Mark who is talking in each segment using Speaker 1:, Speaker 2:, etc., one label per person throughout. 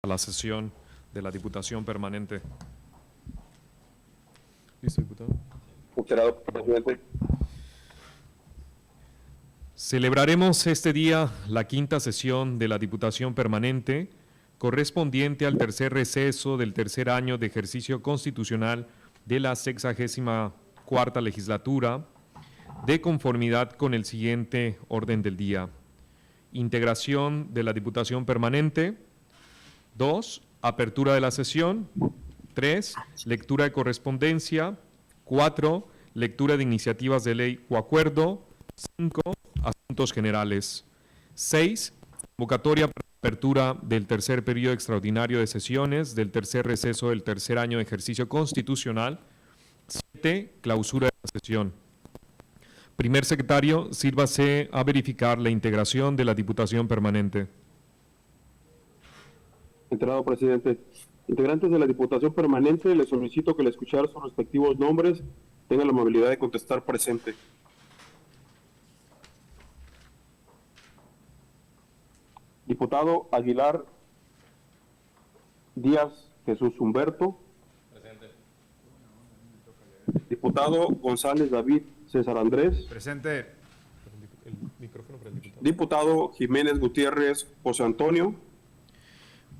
Speaker 1: a la sesión de la Diputación Permanente. ¿Listo, diputado?
Speaker 2: Considerado presidente.
Speaker 1: Celebraremos este día la quinta sesión de la Diputación Permanente, correspondiente al tercer receso del tercer año de ejercicio constitucional de la 64ª legislatura, de conformidad con el siguiente orden del día: integración de la Diputación Permanente; 2, apertura de la sesión; 3, lectura de correspondencia; 4, lectura de iniciativas de ley o acuerdo; 5, asuntos generales; 6, convocatoria para apertura del tercer periodo extraordinario de sesiones del tercer receso del tercer año de ejercicio constitucional; 7, clausura de la sesión. Primer secretario, sírvase a verificar la integración de la Diputación Permanente.
Speaker 2: Enterado presidente. Integrantes de la Diputación Permanente, les solicito que al escuchar sus respectivos nombres tengan la amabilidad de contestar presente. Diputado Aguilar Díaz Jesús Humberto.
Speaker 3: Presente.
Speaker 2: Diputado González David César Andrés.
Speaker 3: Presente.
Speaker 1: El micrófono para el diputado.
Speaker 2: Diputado Jiménez Gutiérrez José Antonio.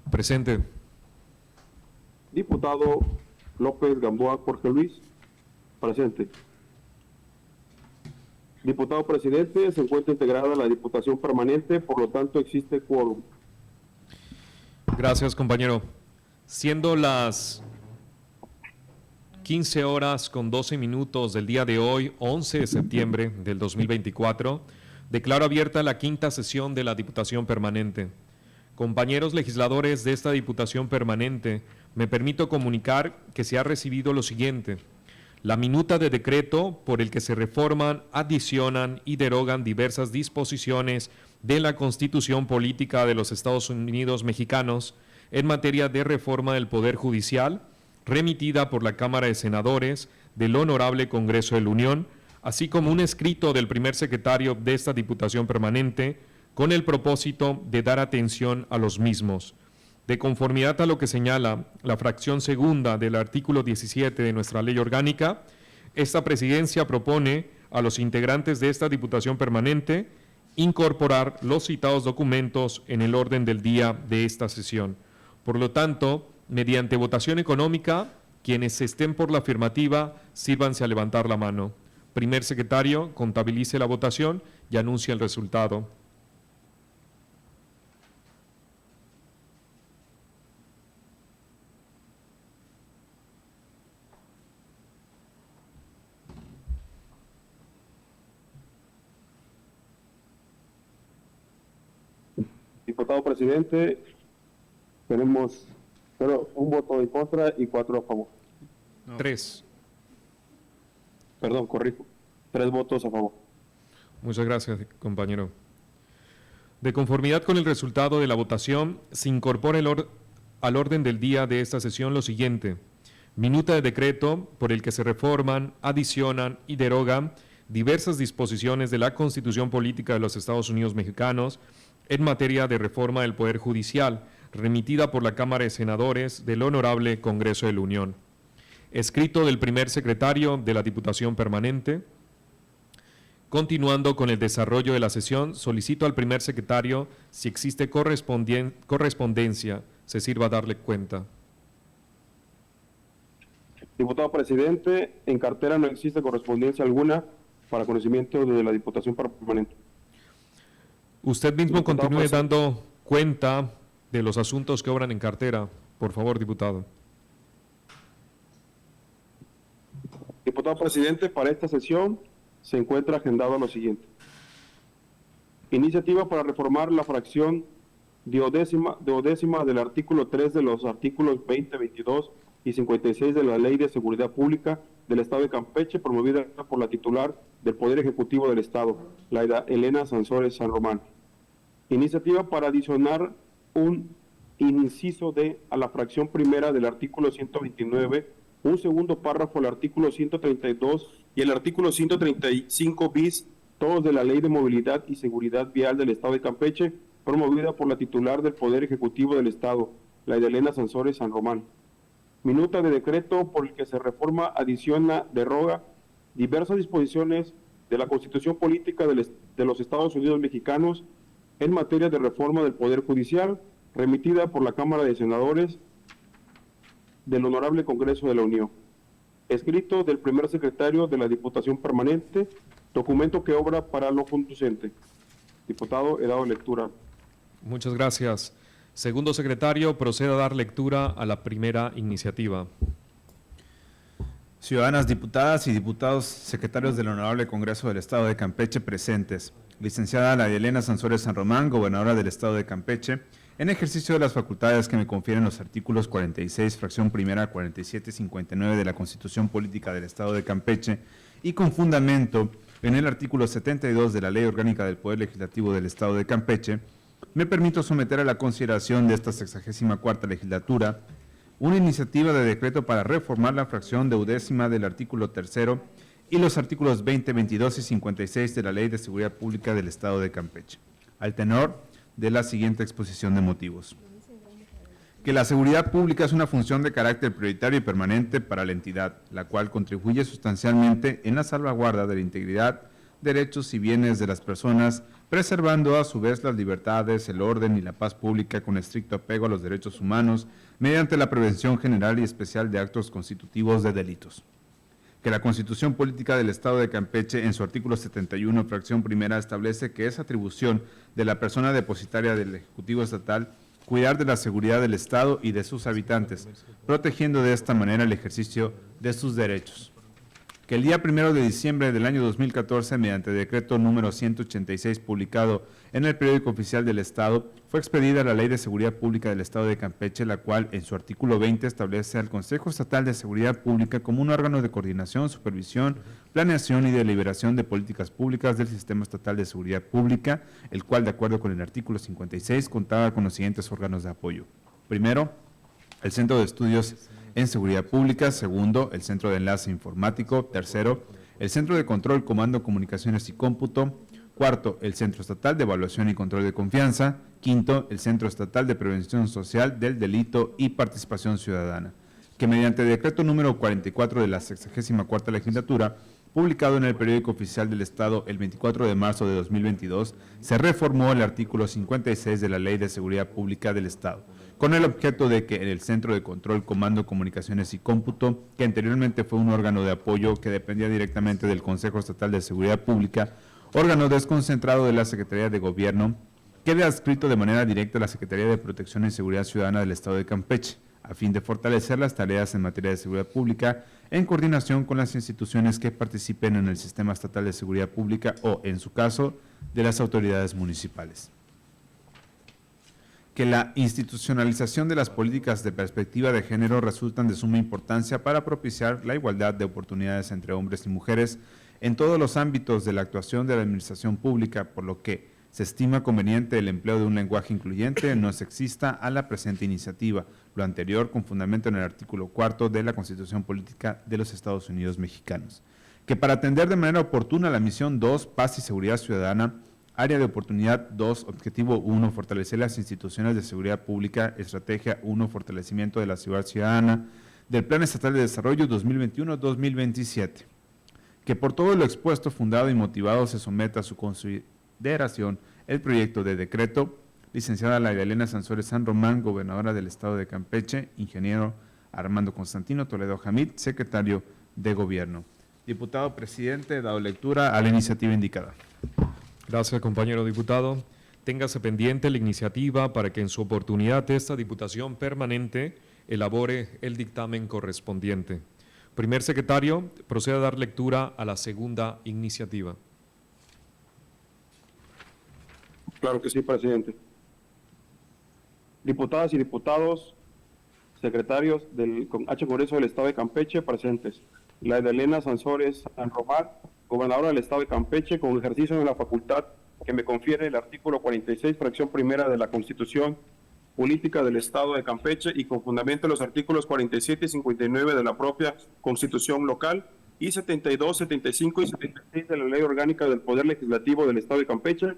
Speaker 1: Presente.
Speaker 2: Diputado López Gamboa Jorge Luis. Presente. Diputado presidente, se encuentra integrada la Diputación Permanente, por lo tanto existe quórum.
Speaker 1: Gracias, compañero. Siendo las 15 horas con 12 minutos del día de hoy, 11 de septiembre del 2024, declaro abierta la quinta sesión de la Diputación Permanente. Compañeros legisladores de esta Diputación Permanente, me permito comunicar que se ha recibido lo siguiente: la minuta de decreto por el que se reforman, adicionan y derogan diversas disposiciones de la Constitución Política de los Estados Unidos Mexicanos en materia de reforma del Poder Judicial, remitida por la Cámara de Senadores del Honorable Congreso de la Unión, así como un escrito del primer secretario de esta Diputación Permanente, con el propósito de dar atención a los mismos. De conformidad a lo que señala la fracción segunda del artículo 17 de nuestra ley orgánica, esta presidencia propone a los integrantes de esta Diputación Permanente incorporar los citados documentos en el orden del día de esta sesión. Por lo tanto, mediante votación económica, quienes estén por la afirmativa, sírvanse a levantar la mano. Primer secretario, contabilice la votación y anuncia el resultado.
Speaker 2: Diputado presidente, tenemos un voto en contra y 4 a favor.
Speaker 3: No.
Speaker 1: 3.
Speaker 2: Perdón, corrijo. 3 votos a favor.
Speaker 1: Muchas gracias, compañero. De conformidad con el resultado de la votación, se incorpora al orden del día de esta sesión lo siguiente: minuta de decreto por el que se reforman, adicionan y derogan diversas disposiciones de la Constitución Política de los Estados Unidos Mexicanos en materia de reforma del Poder Judicial, remitida por la Cámara de Senadores del Honorable Congreso de la Unión. Escrito del primer secretario de la Diputación Permanente. Continuando con el desarrollo de la sesión, solicito al primer secretario, si existe correspondencia, se sirva a darle cuenta.
Speaker 2: Diputado presidente, en cartera no existe correspondencia alguna para conocimiento de la Diputación Permanente.
Speaker 1: Usted mismo
Speaker 2: Diputado
Speaker 1: continúe
Speaker 2: presidente.
Speaker 1: dando cuenta de los asuntos que obran en cartera, por favor, diputado.
Speaker 2: Diputado presidente, para esta sesión se encuentra agendado lo siguiente: iniciativa para reformar la fracción duodécima del artículo 3 de los artículos 20, 22 y 56 de la Ley de Seguridad Pública del Estado de Campeche, promovida por la titular del Poder Ejecutivo del Estado, Laida Elena Sansores San Román. Iniciativa para adicionar un inciso D a la fracción primera del artículo 129, un segundo párrafo al artículo 132 y el artículo 135 bis, todos de la Ley de Movilidad y Seguridad Vial del Estado de Campeche, promovida por la titular del Poder Ejecutivo del Estado, la de Elena Sansores San Román. Minuta de decreto por el que se reforma, adiciona, deroga diversas disposiciones de la Constitución Política de los Estados Unidos Mexicanos en materia de reforma del Poder Judicial, remitida por la Cámara de Senadores del Honorable Congreso de la Unión. Escrito del primer secretario de la Diputación Permanente, documento que obra para lo conducente. Diputado, he dado lectura.
Speaker 1: Muchas gracias. Segundo secretario, proceda a dar lectura a la primera iniciativa.
Speaker 3: Ciudadanas diputadas y diputados, secretarios del Honorable Congreso del Estado de Campeche presentes. Licenciada Laida Elena Sansores San Román, gobernadora del Estado de Campeche, en ejercicio de las facultades que me confieren los artículos 46, fracción primera, 47 y 59 de la Constitución Política del Estado de Campeche y con fundamento en el artículo 72 de la Ley Orgánica del Poder Legislativo del Estado de Campeche, me permito someter a la consideración de esta 64ª legislatura una iniciativa de decreto para reformar la fracción 12ª del artículo 3º y los artículos 20, 22 y 56 de la Ley de Seguridad Pública del Estado de Campeche, al tenor de la siguiente exposición de motivos. Que la seguridad pública es una función de carácter prioritario y permanente para la entidad, la cual contribuye sustancialmente en la salvaguarda de la integridad, derechos y bienes de las personas, preservando a su vez las libertades, el orden y la paz pública con estricto apego a los derechos humanos, mediante la prevención general y especial de actos constitutivos de delitos. Que la Constitución Política del Estado de Campeche, en su artículo 71, fracción primera, establece que es atribución de la persona depositaria del Ejecutivo Estatal cuidar de la seguridad del Estado y de sus habitantes, protegiendo de esta manera el ejercicio de sus derechos. Que el día 1 de diciembre del año 2014, mediante decreto número 186 publicado en el Periódico Oficial del Estado, fue expedida la Ley de Seguridad Pública del Estado de Campeche, la cual en su artículo 20 establece al Consejo Estatal de Seguridad Pública como un órgano de coordinación, supervisión, planeación y deliberación de políticas públicas del Sistema Estatal de Seguridad Pública, el cual, de acuerdo con el artículo 56, contaba con los siguientes órganos de apoyo. Primero, el Centro de Estudios en Seguridad Pública. Segundo, el Centro de Enlace Informático. Tercero, el Centro de Control, Comando, Comunicaciones y Cómputo. Cuarto, el Centro Estatal de Evaluación y Control de Confianza. Quinto, el Centro Estatal de Prevención Social del Delito y Participación Ciudadana. Que mediante decreto número 44 de la 64ª legislatura, publicado en el Periódico Oficial del Estado el 24 de marzo de 2022, se reformó el artículo 56 de la Ley de Seguridad Pública del Estado, con el objeto de que el Centro de Control, Comando, Comunicaciones y Cómputo, que anteriormente fue un órgano de apoyo que dependía directamente del Consejo Estatal de Seguridad Pública, órgano desconcentrado de la Secretaría de Gobierno, quede adscrito de manera directa a la Secretaría de Protección y Seguridad Ciudadana del Estado de Campeche, a fin de fortalecer las tareas en materia de seguridad pública en coordinación con las instituciones que participen en el Sistema Estatal de Seguridad Pública o, en su caso, de las autoridades municipales. Que la institucionalización de las políticas de perspectiva de género resultan de suma importancia para propiciar la igualdad de oportunidades entre hombres y mujeres en todos los ámbitos de la actuación de la administración pública, por lo que se estima conveniente el empleo de un lenguaje incluyente, no sexista, a la presente iniciativa, lo anterior con fundamento en el artículo 4 de la Constitución Política de los Estados Unidos Mexicanos. Que para atender de manera oportuna la misión 2, Paz y Seguridad Ciudadana, área de oportunidad 2, objetivo 1, fortalecer las instituciones de seguridad pública, estrategia 1, fortalecimiento de la seguridad ciudadana, del Plan Estatal de Desarrollo 2021-2027. Que por todo lo expuesto, fundado y motivado, se someta a su consideración el proyecto de decreto. Licenciada Laida Elena Sansores San Román, gobernadora del Estado de Campeche. Ingeniero Armando Constantino Toledo Hamid, secretario de Gobierno. Diputado presidente, dado lectura a la iniciativa indicada.
Speaker 1: Gracias, compañero diputado. Téngase pendiente la iniciativa para que en su oportunidad esta Diputación Permanente elabore el dictamen correspondiente. Primer secretario, proceda a dar lectura a la segunda iniciativa.
Speaker 2: Claro que sí, presidente. Diputadas y diputados, secretarios del Congreso del Estado de Campeche presentes. Laida Elena Sansores San Román, gobernadora del Estado de Campeche, con ejercicio de la facultad que me confiere el artículo 46, fracción primera de la Constitución Política del Estado de Campeche y con fundamento en los artículos 47 y 59 de la propia Constitución local y 72, 75 y 76 de la Ley Orgánica del Poder Legislativo del Estado de Campeche,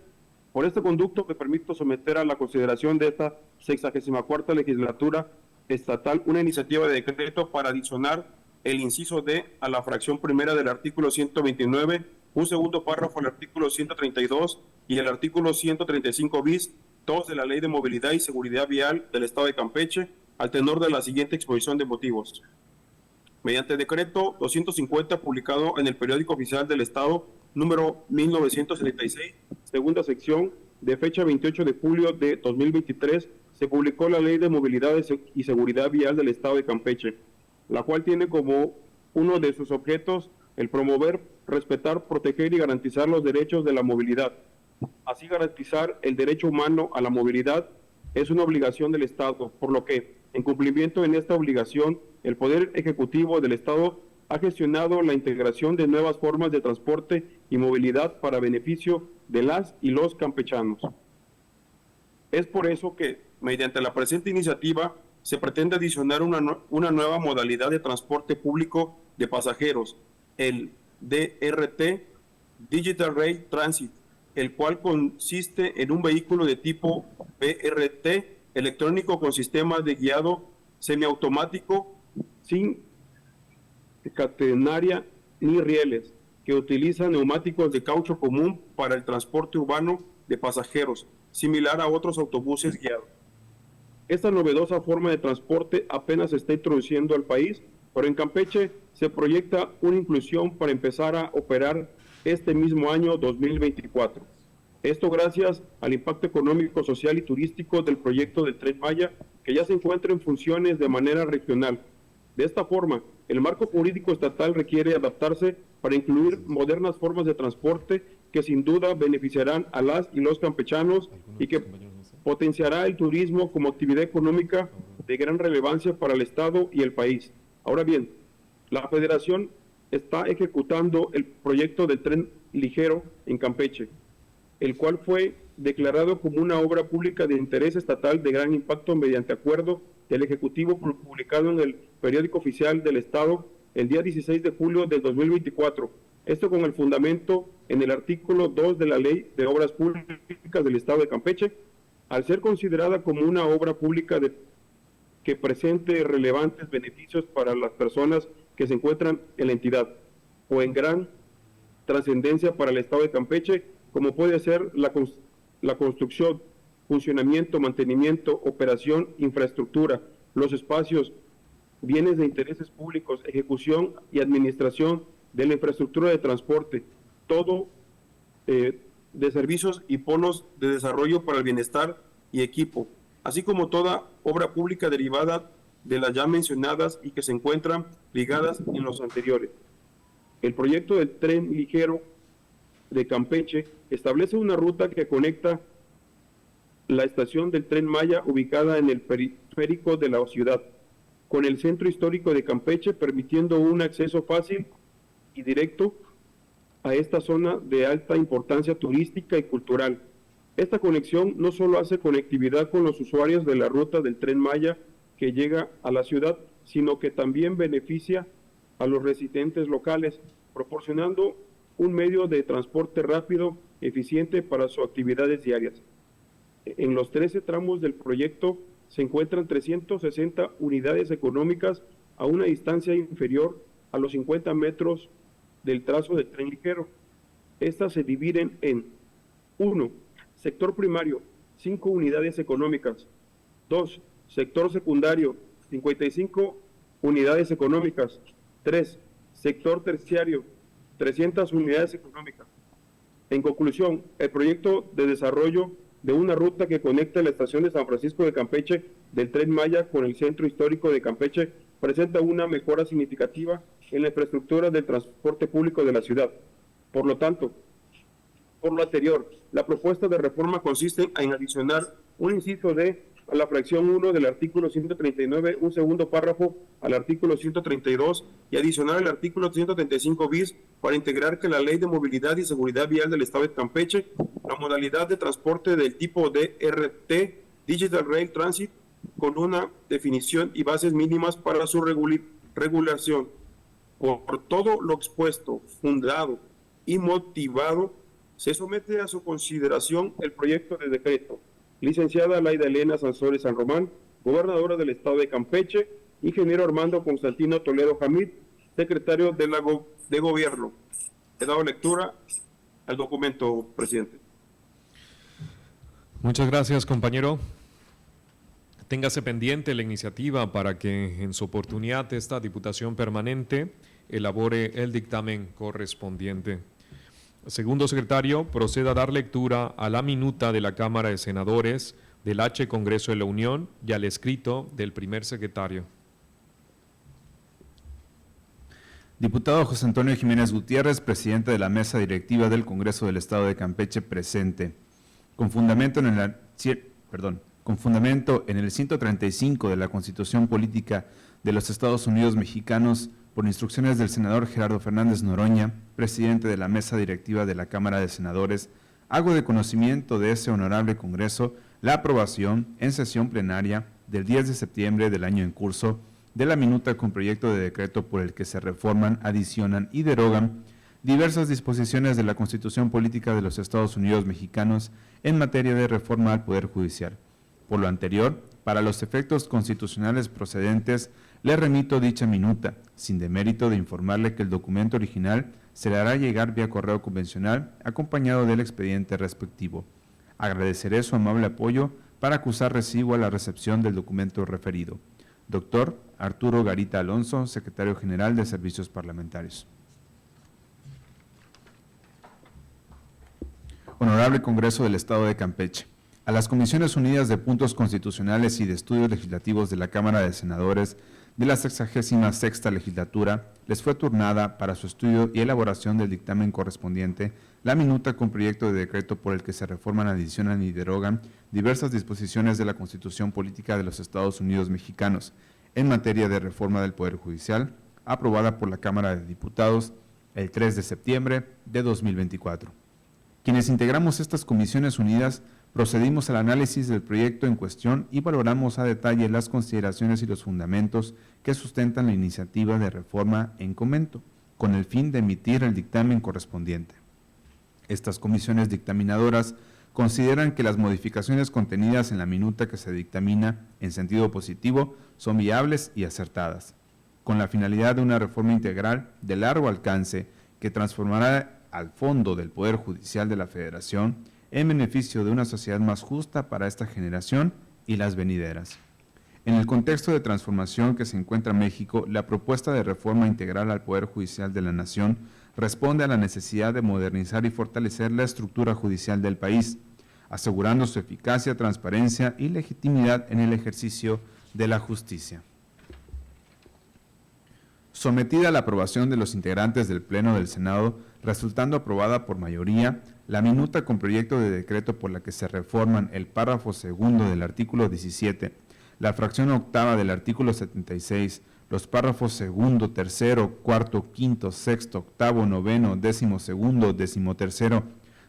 Speaker 2: Por este conducto me permito someter a la consideración de esta 64ª legislatura estatal una iniciativa de decreto para adicionar el inciso D a la fracción primera del artículo 129, un segundo párrafo al artículo 132 y el artículo 135 bis, todos de la Ley de Movilidad y Seguridad Vial del Estado de Campeche, al tenor de la siguiente exposición de motivos. Mediante decreto 250 publicado en el Periódico Oficial del Estado, número 1976, segunda sección, de fecha 28 de julio de 2023, se publicó la Ley de Movilidad y Seguridad Vial del Estado de Campeche, la cual tiene como uno de sus objetos el promover, respetar, proteger y garantizar los derechos de la movilidad. Así, garantizar el derecho humano a la movilidad es una obligación del Estado, por lo que, en cumplimiento en esta obligación, el Poder Ejecutivo del Estado ha gestionado la integración de nuevas formas de transporte y movilidad para beneficio de las y los campechanos. Es por eso que, mediante la presente iniciativa, se pretende adicionar una nueva modalidad de transporte público de pasajeros, el DRT, Digital Rail Transit, el cual consiste en un vehículo de tipo BRT electrónico con sistema de guiado semiautomático sin catenaria ni rieles, que utiliza neumáticos de caucho común para el transporte urbano de pasajeros, similar a otros autobuses guiados. Esta novedosa forma de transporte apenas se está introduciendo al país, pero en Campeche se proyecta una inclusión para empezar a operar este mismo año 2024. Esto gracias al impacto económico, social y turístico del proyecto del Tren Maya, que ya se encuentra en funciones de manera regional. De esta forma, el marco jurídico estatal requiere adaptarse para incluir modernas formas de transporte que sin duda beneficiarán a las y los campechanos y que potenciará el turismo como actividad económica de gran relevancia para el Estado y el país. Ahora bien, la Federación está ejecutando el proyecto del tren ligero en Campeche, el cual fue declarado como una obra pública de interés estatal de gran impacto mediante acuerdo del Ejecutivo publicado en el Periódico Oficial del Estado el día 16 de julio del 2024. Esto con el fundamento en el artículo 2 de la Ley de Obras Públicas del Estado de Campeche, al ser considerada como una obra pública que presente relevantes beneficios para las personas que se encuentran en la entidad o en gran trascendencia para el Estado de Campeche, como puede ser la construcción, funcionamiento, mantenimiento, operación, infraestructura, los espacios, bienes de intereses públicos, ejecución y administración de la infraestructura de transporte, todo de servicios y polos de desarrollo para el bienestar y equipo, así como toda obra pública derivada de las ya mencionadas y que se encuentran ligadas en los anteriores. El proyecto del tren ligero de Campeche establece una ruta que conecta la estación del Tren Maya ubicada en el periférico de la ciudad con el centro histórico de Campeche, permitiendo un acceso fácil y directo a esta zona de alta importancia turística y cultural. Esta conexión no solo hace conectividad con los usuarios de la ruta del Tren Maya que llega a la ciudad, sino que también beneficia a los residentes locales, proporcionando un medio de transporte rápido, eficiente para sus actividades diarias. En los 13 tramos del proyecto se encuentran 360 unidades económicas a una distancia inferior a los 50 metros del trazo del tren ligero. Estas se dividen en 1. Sector primario, 5 unidades económicas. 2. Sector secundario, 55 unidades económicas. 3. Sector terciario, 300 unidades económicas. En conclusión, el proyecto de desarrollo de una ruta que conecta la estación de San Francisco de Campeche del Tren Maya con el centro histórico de Campeche presenta una mejora significativa en la infraestructura del transporte público de la ciudad. Por lo tanto, por lo anterior, la propuesta de reforma consiste en adicionar un inciso D a la fracción 1 del artículo 139, un segundo párrafo al artículo 132 y adicionar el artículo 135 bis para integrar que la Ley de Movilidad y Seguridad Vial del Estado de Campeche, la modalidad de transporte del tipo DRT, Digital Rail Transit, con una definición y bases mínimas para su regulación. Por todo lo expuesto, fundado y motivado, Se somete a su consideración el proyecto de decreto. Licenciada Laida Elena Sansores San Román, gobernadora del estado de Campeche, ingeniero Armando Constantino Toledo Jamid, secretario de Gobierno. He dado lectura al documento, presidente.
Speaker 1: Muchas gracias, compañero. Téngase pendiente la iniciativa para que en su oportunidad esta Diputación Permanente elabore el dictamen correspondiente. Segundo secretario, proceda a dar lectura a la minuta de la Cámara de Senadores del H. Congreso de la Unión y al escrito del primer secretario.
Speaker 3: Diputado José Antonio Jiménez Gutiérrez, presidente de la Mesa Directiva del Congreso del Estado de Campeche, presente. Con fundamento en el 135 de la Constitución Política de los Estados Unidos Mexicanos, por instrucciones del senador Gerardo Fernández Noroña, presidente de la Mesa Directiva de la Cámara de Senadores, hago de conocimiento de ese honorable Congreso la aprobación en sesión plenaria del 10 de septiembre del año en curso de la minuta con proyecto de decreto por el que se reforman, adicionan y derogan diversas disposiciones de la Constitución Política de los Estados Unidos Mexicanos en materia de reforma al Poder Judicial. Por lo anterior, para los efectos constitucionales procedentes, le remito dicha minuta, sin demérito de informarle que el documento original se le hará llegar vía correo convencional, acompañado del expediente respectivo. Agradeceré su amable apoyo para acusar recibo a la recepción del documento referido. Doctor Arturo Garita Alonso, Secretario General de Servicios Parlamentarios. Honorable Congreso del Estado de Campeche. A las Comisiones Unidas de Puntos Constitucionales y de Estudios Legislativos de la Cámara de Senadores de la 66ª Legislatura les fue turnada para su estudio y elaboración del dictamen correspondiente la minuta con proyecto de decreto por el que se reforman, adicionan y derogan diversas disposiciones de la Constitución Política de los Estados Unidos Mexicanos en materia de reforma del Poder Judicial, aprobada por la Cámara de Diputados el 3 de septiembre de 2024. Quienes integramos estas Comisiones Unidas procedimos al análisis del proyecto en cuestión y valoramos a detalle las consideraciones y los fundamentos que sustentan la iniciativa de reforma en comento, con el fin de emitir el dictamen correspondiente. Estas comisiones dictaminadoras consideran que las modificaciones contenidas en la minuta que se dictamina en sentido positivo son viables y acertadas, con la finalidad de una reforma integral de largo alcance que transformará al fondo del Poder Judicial de la Federación en beneficio de una sociedad más justa para esta generación y las venideras. En el contexto de transformación que se encuentra México, la propuesta de reforma integral al Poder Judicial de la Nación responde a la necesidad de modernizar y fortalecer la estructura judicial del país, asegurando su eficacia, transparencia y legitimidad en el ejercicio de la justicia. Sometida a la aprobación de los integrantes del Pleno del Senado, resultando aprobada por mayoría, la minuta con proyecto de decreto por la que se reforman el párrafo segundo del artículo 17, la fracción octava del artículo 76, los párrafos segundo, tercero, cuarto, quinto, sexto, octavo, noveno, décimo segundo, décimo tercero,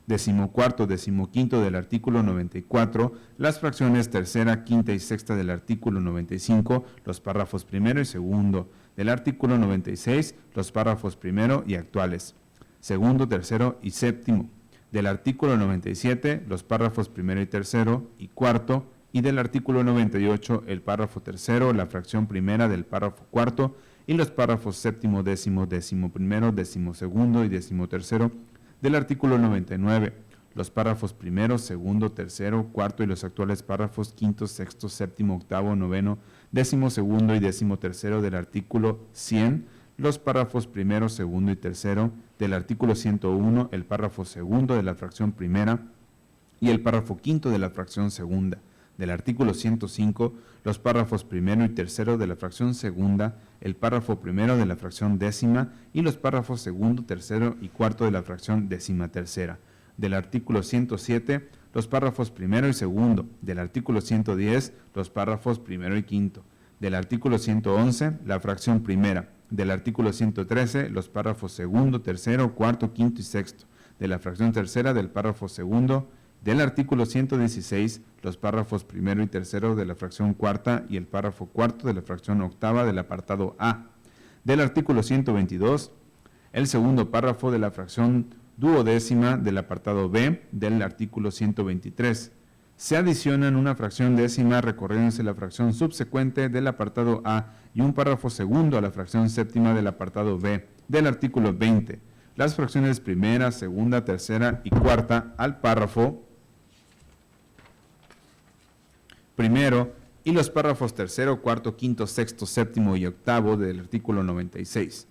Speaker 3: decimocuarto, decimoquinto del artículo 94, las fracciones tercera, quinta y sexta del artículo 95, los párrafos primero y segundo del artículo 96, los párrafos primero y actuales, segundo, tercero y séptimo del artículo 97, los párrafos primero y tercero y cuarto, y del artículo 98, el párrafo tercero, la fracción primera del párrafo cuarto, y los párrafos séptimo, décimo, décimo primero, décimo segundo y décimo tercero del artículo 99, los párrafos primero, segundo, tercero, cuarto y los actuales párrafos quinto, sexto, séptimo, octavo, noveno, décimo segundo y décimo tercero del artículo 100, los párrafos primero, segundo y tercero del artículo 101, el párrafo segundo de la fracción primera y el párrafo quinto de la fracción segunda del artículo 105, los párrafos primero y tercero de la fracción segunda, el párrafo primero de la fracción décima y los párrafos segundo, tercero y cuarto de la fracción décima tercera del artículo 107, los párrafos primero y segundo del artículo 110, los párrafos primero y quinto del artículo 111, la fracción primera del artículo 113, los párrafos segundo, tercero, cuarto, quinto y sexto de la fracción tercera del párrafo segundo del artículo 116, los párrafos primero y tercero de la fracción cuarta y el párrafo cuarto de la fracción octava del apartado A del artículo 122, el segundo párrafo de la fracción duodécima del apartado B del artículo 123. Se adicionan una fracción décima recorriéndose la fracción subsecuente del apartado A y un párrafo segundo a la fracción séptima del apartado B del artículo 20. Las fracciones primera, segunda, tercera y cuarta al párrafo primero y los párrafos tercero, cuarto, quinto, sexto, séptimo y octavo del artículo 96.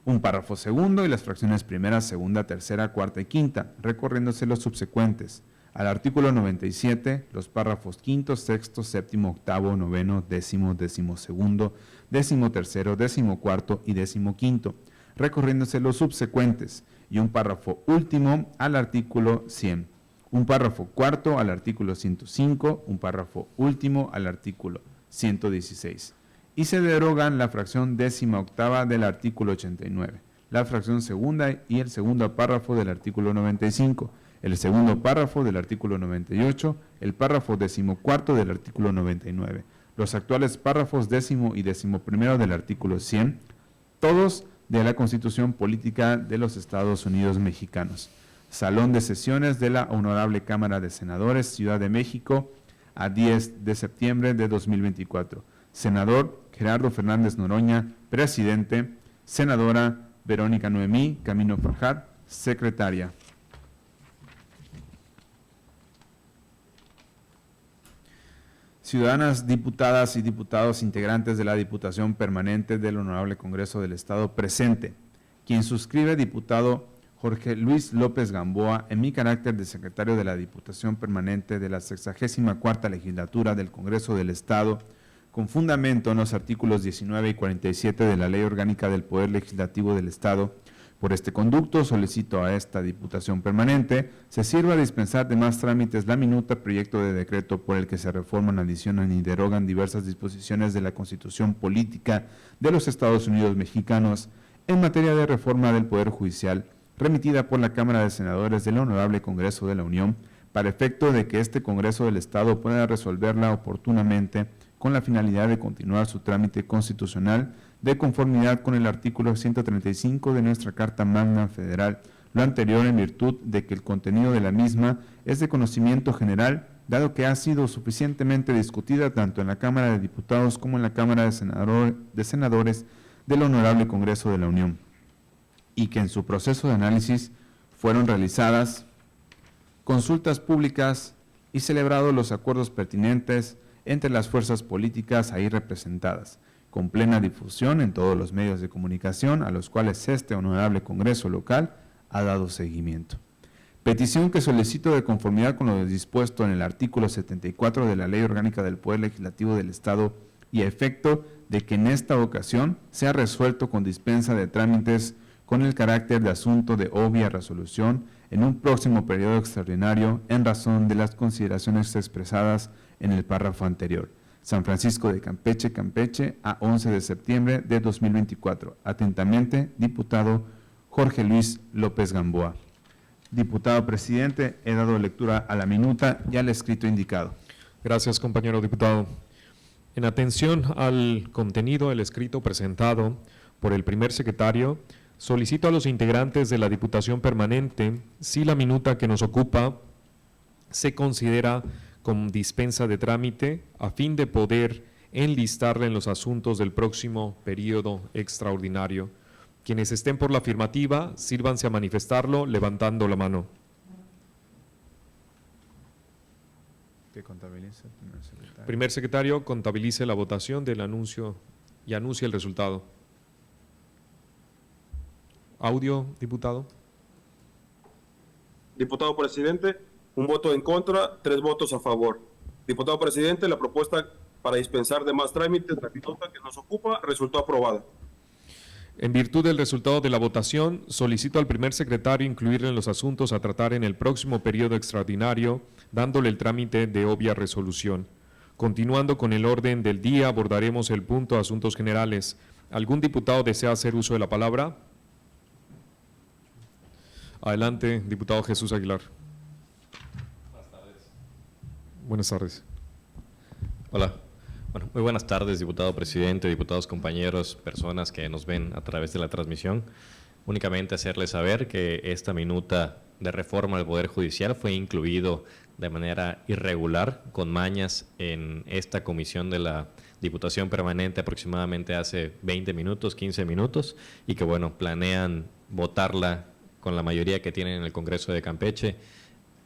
Speaker 3: Un párrafo segundo y las fracciones primera, segunda, tercera, cuarta y quinta, recorriéndose los subsecuentes. Al artículo 97, los párrafos quinto, sexto, séptimo, octavo, noveno, décimo, decimosegundo, decimotercero, decimocuarto y decimoquinto, recorriéndose los subsecuentes, y un párrafo último al artículo 100. Un párrafo cuarto al artículo 105, un párrafo último al artículo 116. Y se derogan la fracción décima octava del artículo 89, la fracción segunda y el segundo párrafo del artículo 95, el segundo párrafo del artículo 98, el párrafo decimocuarto del artículo 99, los actuales párrafos décimo y decimoprimero del artículo 100, todos de la Constitución Política de los Estados Unidos Mexicanos. Salón de sesiones de la Honorable Cámara de Senadores, Ciudad de México, a 10 de septiembre de 2024. Senador Gerardo Fernández Noroña, presidente. Senadora Verónica Noemí Camino Farjat, secretaria. Ciudadanas, diputadas y diputados integrantes de la Diputación Permanente del Honorable Congreso del Estado presente. Quien suscribe, diputado Jorge Luis López Gamboa, en mi carácter de secretario de la Diputación Permanente de la 64ª Legislatura del Congreso del Estado, con fundamento en los artículos 19 y 47 de la Ley Orgánica del Poder Legislativo del Estado. Por este conducto, solicito a esta Diputación Permanente se sirva a dispensar de más trámites la minuta proyecto de decreto por el que se reforman, adicionan y derogan diversas disposiciones de la Constitución Política de los Estados Unidos Mexicanos en materia de reforma del Poder Judicial, remitida por la Cámara de Senadores del Honorable Congreso de la Unión, para efecto de que este Congreso del Estado pueda resolverla oportunamente con la finalidad de continuar su trámite constitucional de conformidad con el artículo 135 de nuestra Carta Magna Federal, lo anterior en virtud de que el contenido de la misma es de conocimiento general, dado que ha sido suficientemente discutida tanto en la Cámara de Diputados como en la Cámara de Senadores del Honorable Congreso de la Unión, y que en su proceso de análisis fueron realizadas consultas públicas y celebrados los acuerdos pertinentes entre las fuerzas políticas ahí representadas, con plena difusión en todos los medios de comunicación a los cuales este honorable Congreso local ha dado seguimiento. Petición que solicito de conformidad con lo dispuesto en el artículo 74 de la Ley Orgánica del Poder Legislativo del Estado y a efecto de que en esta ocasión sea resuelto con dispensa de trámites con el carácter de asunto de obvia resolución en un próximo periodo extraordinario en razón de las consideraciones expresadas en el párrafo anterior. San Francisco de Campeche, Campeche, a 11 de septiembre de 2024. Atentamente, diputado Jorge Luis López Gamboa. Diputado presidente, he dado lectura a la minuta y al escrito indicado.
Speaker 1: Gracias, compañero diputado. En atención al contenido del escrito presentado por el primer secretario, solicito a los integrantes de la Diputación Permanente si la minuta que nos ocupa se considera con dispensa de trámite a fin de poder enlistarla en los asuntos del próximo periodo extraordinario. Quienes estén por la afirmativa, sírvanse a manifestarlo levantando la mano.
Speaker 3: Que contabilice el primer secretario.
Speaker 1: Primer secretario, contabilice la votación del anuncio y anuncie el resultado. Audio, diputado.
Speaker 2: Diputado presidente, un voto en contra, 3 votos a favor. Diputado presidente, la propuesta para dispensar de más trámites, la minuta que nos ocupa, resultó aprobada.
Speaker 1: En virtud del resultado de la votación, solicito al primer secretario incluirle en los asuntos a tratar en el próximo periodo extraordinario, dándole el trámite de obvia resolución. Continuando con el orden del día, abordaremos el punto Asuntos Generales. ¿Algún diputado desea hacer uso de la palabra? Adelante, diputado Jesús Aguilar.
Speaker 4: Buenas tardes.
Speaker 1: Buenas tardes.
Speaker 4: Hola. Bueno, muy buenas tardes, diputado presidente, diputados compañeros, personas que nos ven a través de la transmisión. únicamente hacerles saber que esta minuta de reforma al Poder Judicial fue incluido de manera irregular, con mañas, en esta comisión de la Diputación Permanente aproximadamente hace 20 minutos, 15 minutos, y que bueno, planean votarla con la mayoría que tienen en el Congreso de Campeche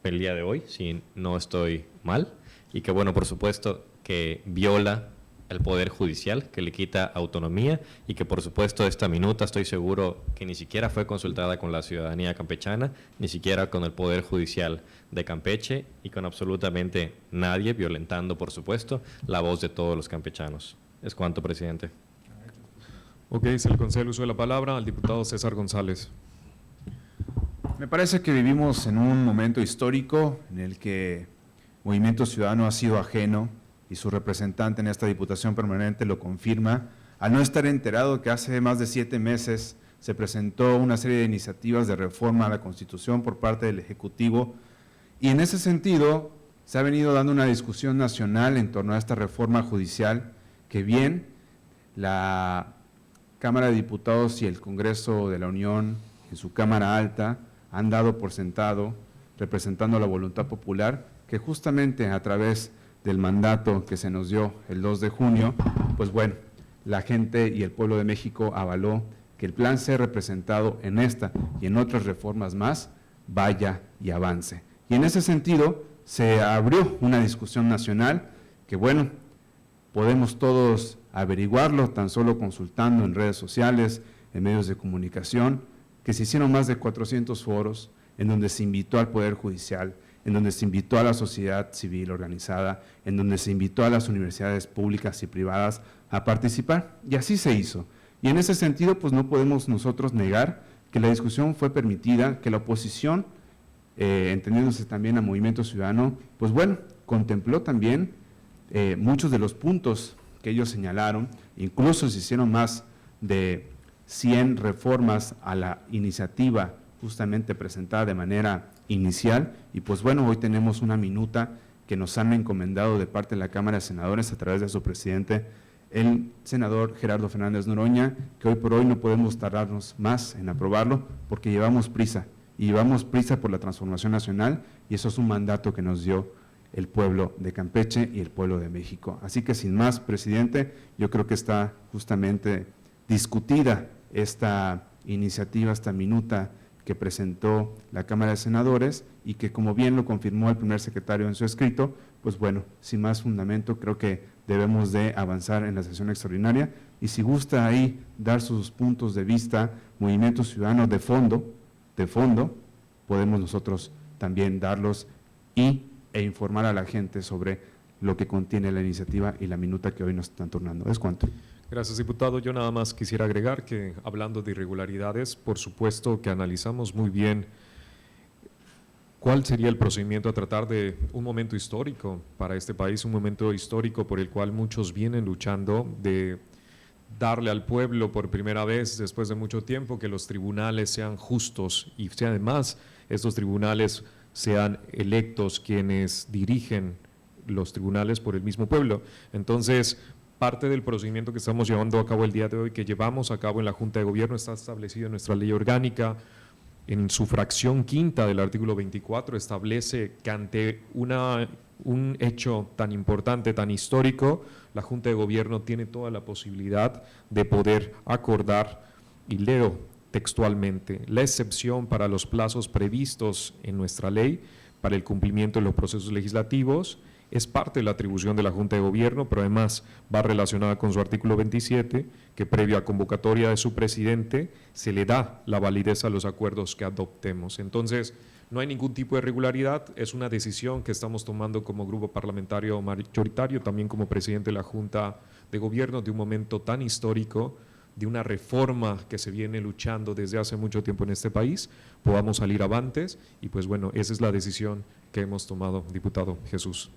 Speaker 4: el día de hoy, si no estoy mal, y que bueno, por supuesto que viola el Poder Judicial, que le quita autonomía, y que por supuesto esta minuta estoy seguro que ni siquiera fue consultada con la ciudadanía campechana, ni siquiera con el Poder Judicial de Campeche, y con absolutamente nadie, violentando por supuesto la voz de todos los campechanos. Es cuanto, presidente.
Speaker 1: Ok, se le concede el uso de la palabra al diputado César González.
Speaker 3: Me parece que vivimos en un momento histórico en el que Movimiento Ciudadano ha sido ajeno, y su representante en esta Diputación Permanente lo confirma, al no estar enterado que hace más de 7 meses se presentó una serie de iniciativas de reforma a la Constitución por parte del Ejecutivo, y en ese sentido se ha venido dando una discusión nacional en torno a esta reforma judicial, que bien la Cámara de Diputados y el Congreso de la Unión en su Cámara Alta han dado por sentado, representando la voluntad popular, que justamente a través del mandato que se nos dio el 2 de junio, pues bueno, la gente y el pueblo de México avaló que el plan C representado en esta y en otras reformas más vaya y avance. Y en ese sentido se abrió una discusión nacional que bueno, podemos todos averiguarlo tan solo consultando en redes sociales, en medios de comunicación, que se hicieron más de 400 foros en donde se invitó al Poder Judicial, en donde se invitó a la sociedad civil organizada, en donde se invitó a las universidades públicas y privadas a participar, y así se hizo. Y en ese sentido, pues no podemos nosotros negar que la discusión fue permitida, que la oposición, entendiéndose también a Movimiento Ciudadano, pues bueno, contempló también muchos de los puntos que ellos señalaron, incluso se hicieron más de 100 reformas a la iniciativa justamente presentada de manera inicial, y pues bueno, hoy tenemos una minuta que nos han encomendado de parte de la Cámara de Senadores a través de su presidente, el senador Gerardo Fernández Noroña, que hoy por hoy no podemos tardarnos más en aprobarlo porque llevamos prisa, y llevamos prisa por la transformación nacional, y eso es un mandato que nos dio el pueblo de Campeche y el pueblo de México. Así que sin más, presidente, yo creo que está justamente discutida esta iniciativa, esta minuta que presentó la Cámara de Senadores, y que, como bien lo confirmó el primer secretario en su escrito, pues bueno, sin más fundamento, creo que debemos de avanzar en la sesión extraordinaria, y si gusta ahí dar sus puntos de vista, Movimiento Ciudadano de fondo, podemos nosotros también darlos e informar a la gente sobre lo que contiene la iniciativa y la minuta que hoy nos están turnando. Es cuanto.
Speaker 1: Gracias, diputado. Yo nada más quisiera agregar que, hablando de irregularidades, por supuesto que analizamos muy bien cuál sería el procedimiento a tratar de un momento histórico para este país, un momento histórico por el cual muchos vienen luchando, de darle al pueblo por primera vez después de mucho tiempo que los tribunales sean justos, y que además estos tribunales sean electos quienes dirigen los tribunales por el mismo pueblo. Entonces, parte del procedimiento que estamos llevando a cabo el día de hoy, que llevamos a cabo en la Junta de Gobierno, está establecido en nuestra ley orgánica. En su fracción quinta del artículo 24 establece que ante un hecho tan importante, tan histórico, la Junta de Gobierno tiene toda la posibilidad de poder acordar, y leo textualmente, la excepción para los plazos previstos en nuestra ley para el cumplimiento de los procesos legislativos. Es parte de la atribución de la Junta de Gobierno, pero además va relacionada con su artículo 27, que previo a convocatoria de su presidente se le da la validez a los acuerdos que adoptemos. Entonces, no hay ningún tipo de irregularidad, es una decisión que estamos tomando como grupo parlamentario mayoritario, también como presidente de la Junta de Gobierno, de un momento tan histórico, de una reforma que se viene luchando desde hace mucho tiempo en este país, podamos salir avantes, y pues bueno, esa es la decisión que hemos tomado, diputado Jesús.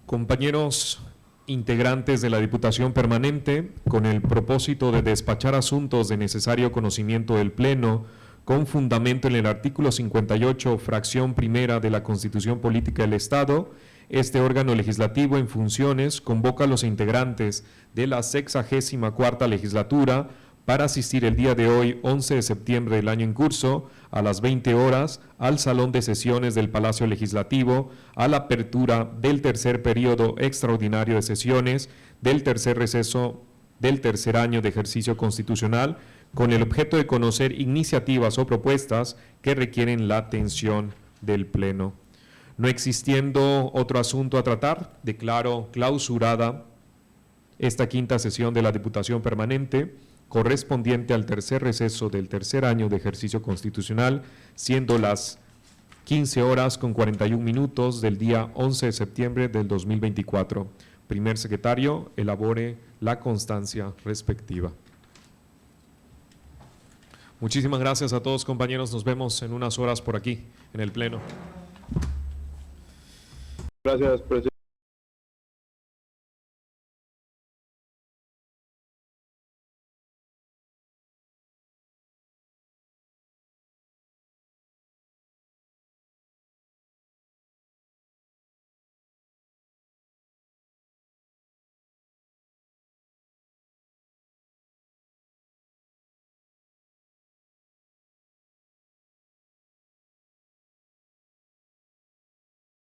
Speaker 1: Compañeros integrantes de la Diputación Permanente, con el propósito de despachar asuntos de necesario conocimiento del Pleno, con fundamento en el artículo 58, fracción primera de la Constitución Política del Estado, este órgano legislativo en funciones convoca a los integrantes de la 64ª legislatura para asistir el día de hoy, 11 de septiembre del año en curso, a las 20 horas, al Salón de Sesiones del Palacio Legislativo, a la apertura del tercer periodo extraordinario de sesiones del tercer receso del tercer año de ejercicio constitucional, con el objeto de conocer iniciativas o propuestas que requieren la atención del Pleno. No existiendo otro asunto a tratar, declaro clausurada esta quinta sesión de la Diputación Permanente, correspondiente al tercer receso del tercer año de ejercicio constitucional, siendo las 15 horas con 41 minutos del día 11 de septiembre del 2024. Primer secretario, elabore la constancia respectiva. Muchísimas gracias a todos, compañeros. Nos vemos en unas horas por aquí, en el Pleno.
Speaker 2: Gracias, presidente.